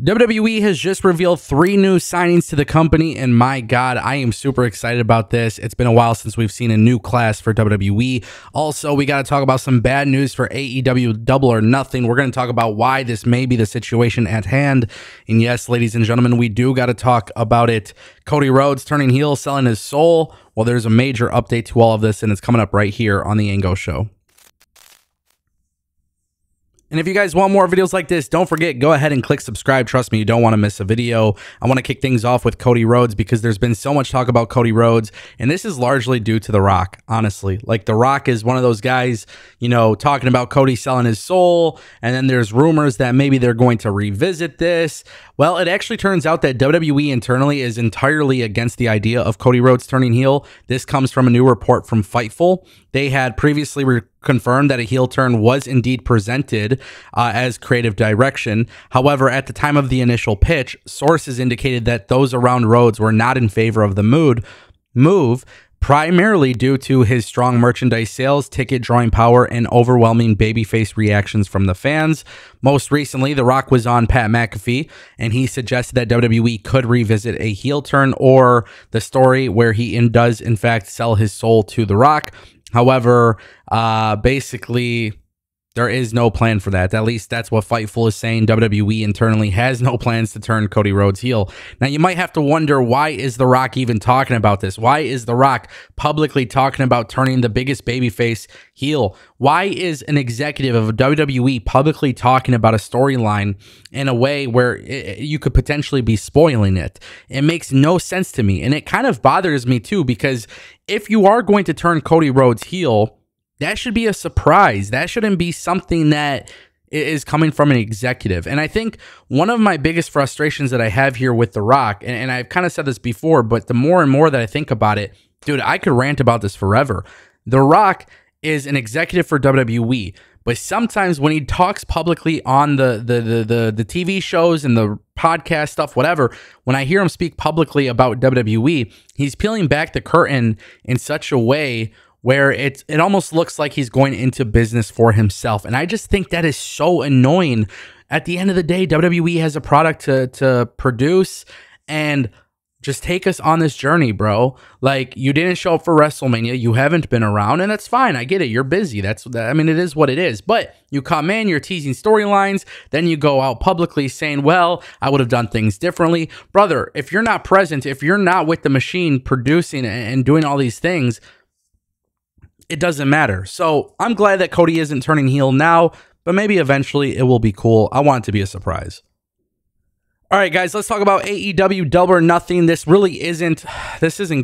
WWE has just revealed 3 new signings to the company, and my God, I am super excited about this. It's been a while since we've seen a new class for WWE. Also, we got to talk about some bad news for AEW Double or Nothing. We're going to talk about why this may be the situation at hand. And yes, ladies and gentlemen, we do got to talk about it. Cody Rhodes turning heel, selling his soul. Well, there's a major update to all of this, and it's coming up right here on the Ango Show. And if you guys want more videos like this, don't forget, go ahead and click subscribe. Trust me, you don't want to miss a video. I want to kick things off with Cody Rhodes because there's been so much talk about Cody Rhodes, and this is largely due to The Rock, honestly. Like, The Rock is one of those guys, you know, talking about Cody selling his soul, and then there's rumors that maybe they're going to revisit this. Well, it actually turns out that WWE internally is entirely against the idea of Cody Rhodes turning heel. This comes from a new report from Fightful. They had previously confirmed that a heel turn was indeed presented as creative direction. However, at the time of the initial pitch, sources indicated that those around Rhodes were not in favor of the move, primarily due to his strong merchandise sales, ticket drawing power, and overwhelming babyface reactions from the fans. Most recently, The Rock was on Pat McAfee, and he suggested that WWE could revisit a heel turn or the story where he does, in fact, sell his soul to The Rock. However, basically, there is no plan for that. At least that's what Fightful is saying. WWE internally has no plans to turn Cody Rhodes heel. Now, you might have to wonder, why is The Rock even talking about this? Why is The Rock publicly talking about turning the biggest babyface heel? Why is an executive of WWE publicly talking about a storyline in a way where you could potentially be spoiling it? It makes no sense to me. And it kind of bothers me too, because if you are going to turn Cody Rhodes heel, that should be a surprise. That shouldn't be something that is coming from an executive. And I think one of my biggest frustrations that I have here with The Rock, and I've kind of said this before, but the more and more that I think about it, dude, I could rant about this forever. The Rock is an executive for WWE, but sometimes when he talks publicly on the TV shows and the podcast stuff, whatever, when I hear him speak publicly about WWE, he's peeling back the curtain in such a way where it almost looks like he's going into business for himself. And I just think that is so annoying. At the end of the day, WWE has a product to produce, and just take us on this journey, bro. Like, you didn't show up for WrestleMania. You haven't been around, and that's fine. I get it. You're busy. I mean, it is what it is. But you come in, you're teasing storylines, then you go out publicly saying, well, I would have done things differently. Brother, if you're not present, if you're not with the machine producing and doing all these things, it doesn't matter. So I'm glad that Cody isn't turning heel now, but maybe eventually it will be cool. I want it to be a surprise. All right, guys, let's talk about AEW Double or Nothing. This isn't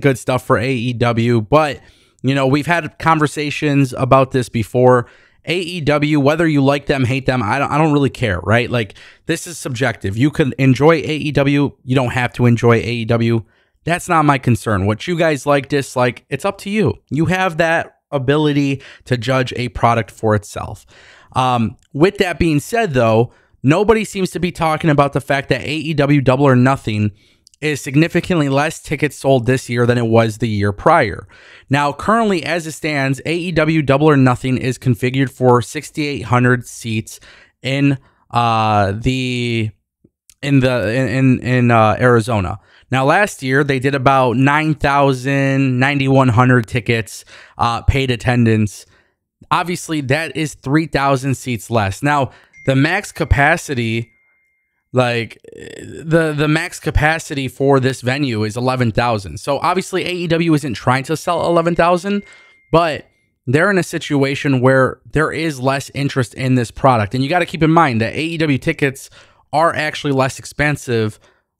good stuff for AEW, but, you know, we've had conversations about this before. AEW, whether you like them, hate them, I don't really care, right? Like, this is subjective. You could enjoy AEW. You don't have to enjoy AEW. That's not my concern. What you guys like, dislike, it's up to you. You have that ability to judge a product for itself. With that being said, though, nobody seems to be talking about the fact that AEW Double or Nothing is significantly less tickets sold this year than it was the year prior. Now, currently, as it stands, AEW Double or Nothing is configured for 6,800 seats in Arizona. Now, last year, they did about 9,000, 9,100 tickets, paid attendance. Obviously, that is 3,000 seats less. Now, the max capacity, the max capacity for this venue is 11,000. So, obviously, AEW isn't trying to sell 11,000, but they're in a situation where there is less interest in this product. And you got to keep in mind that AEW tickets are actually less expensive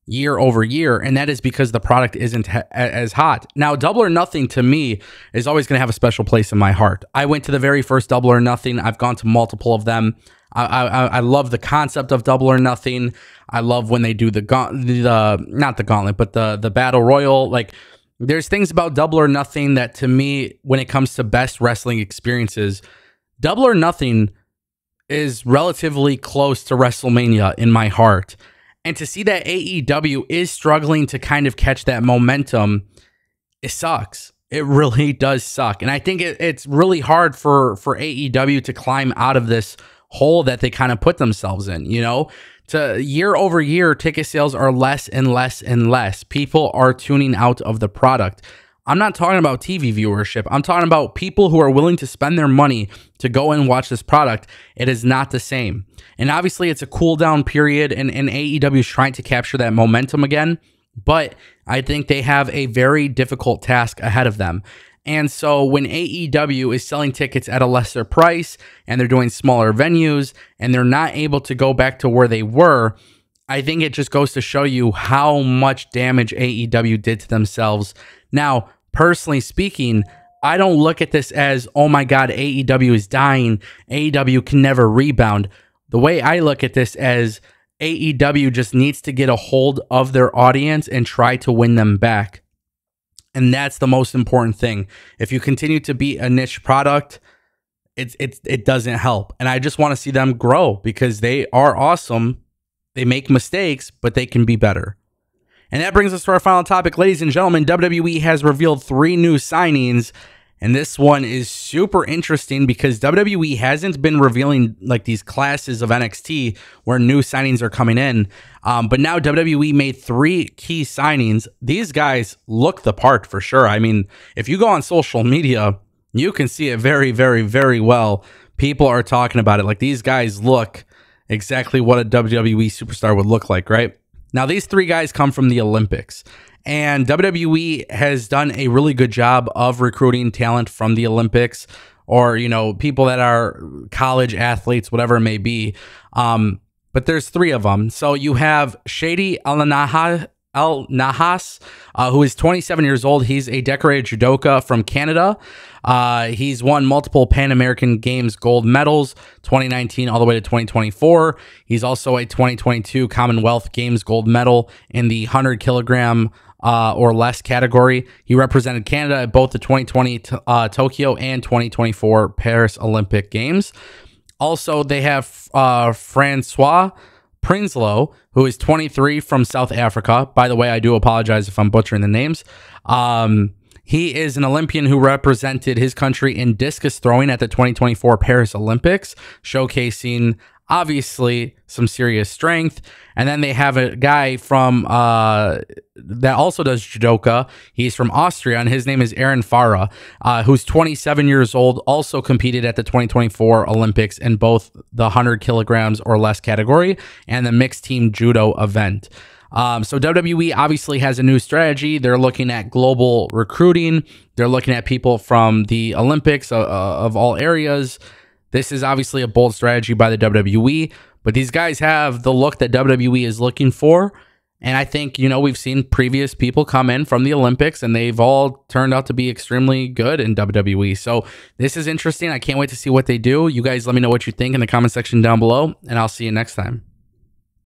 year over year, and that is because the product isn't as hot. Now, Double or Nothing to me is always going to have a special place in my heart. I went to the very first Double or Nothing. I've gone to multiple of them. I love the concept of Double or Nothing. I love when they do the Battle Royal. Like, there's things about Double or Nothing that, to me, when it comes to best wrestling experiences, Double or Nothing is relatively close to WrestleMania in my heart. And to see that AEW is struggling to kind of catch that momentum, it sucks. It really does suck. And I think it's really hard for AEW to climb out of this hole that they kind of put themselves in, you know? To year over year, ticket sales are less and less and less. People are tuning out of the product. I'm not talking about TV viewership. I'm talking about people who are willing to spend their money to go and watch this product. It is not the same. And obviously, it's a cool down period, and AEW is trying to capture that momentum again. But I think they have a very difficult task ahead of them. And so when AEW is selling tickets at a lesser price and they're doing smaller venues and they're not able to go back to where they were, I think it just goes to show you how much damage AEW did to themselves. Now, personally speaking, I don't look at this as, oh my God, AEW is dying. AEW can never rebound. The way I look at this as AEW just needs to get a hold of their audience and try to win them back. And that's the most important thing. If you continue to be a niche product, it doesn't help. And I just want to see them grow because they are awesome. They make mistakes, but they can be better. And that brings us to our final topic. Ladies and gentlemen, WWE has revealed 3 new signings. And this one is super interesting because WWE hasn't been revealing like these classes of NXT where new signings are coming in. But now WWE made 3 key signings. These guys look the part for sure. I mean, if you go on social media, you can see it very, very, very well. People are talking about it. Like, these guys look exactly what a WWE superstar would look like, right? Now, these 3 guys come from the Olympics. And WWE has done a really good job of recruiting talent from the Olympics, or, you know, people that are college athletes, whatever it may be. But there's 3 of them. So you have Shady Al-Nahas, who is 27 years old. He's a decorated judoka from Canada. He's won multiple Pan American Games gold medals, 2019 all the way to 2024. He's also a 2022 Commonwealth Games gold medal in the 100 kilogram or less category. He represented Canada at both the 2020 Tokyo and 2024 Paris Olympic Games. Also, they have Francois Prinsloo, who is 23 from South Africa. By the way, I do apologize if I'm butchering the names. He is an Olympian who represented his country in discus throwing at the 2024 Paris Olympics, showcasing obviously some serious strength. And then they have a guy from that also does judoka. He's from Austria, and his name is Aaron Farah, who's 27 years old, also competed at the 2024 Olympics in both the 100 kilograms or less category and the mixed team judo event. So WWE obviously has a new strategy. They're looking at global recruiting. They're looking at people from the Olympics of all areas. This is obviously a bold strategy by the WWE, but these guys have the look that WWE is looking for. And I think, you know, we've seen previous people come in from the Olympics and they've all turned out to be extremely good in WWE. So this is interesting. I can't wait to see what they do. You guys let me know what you think in the comment section down below, and I'll see you next time.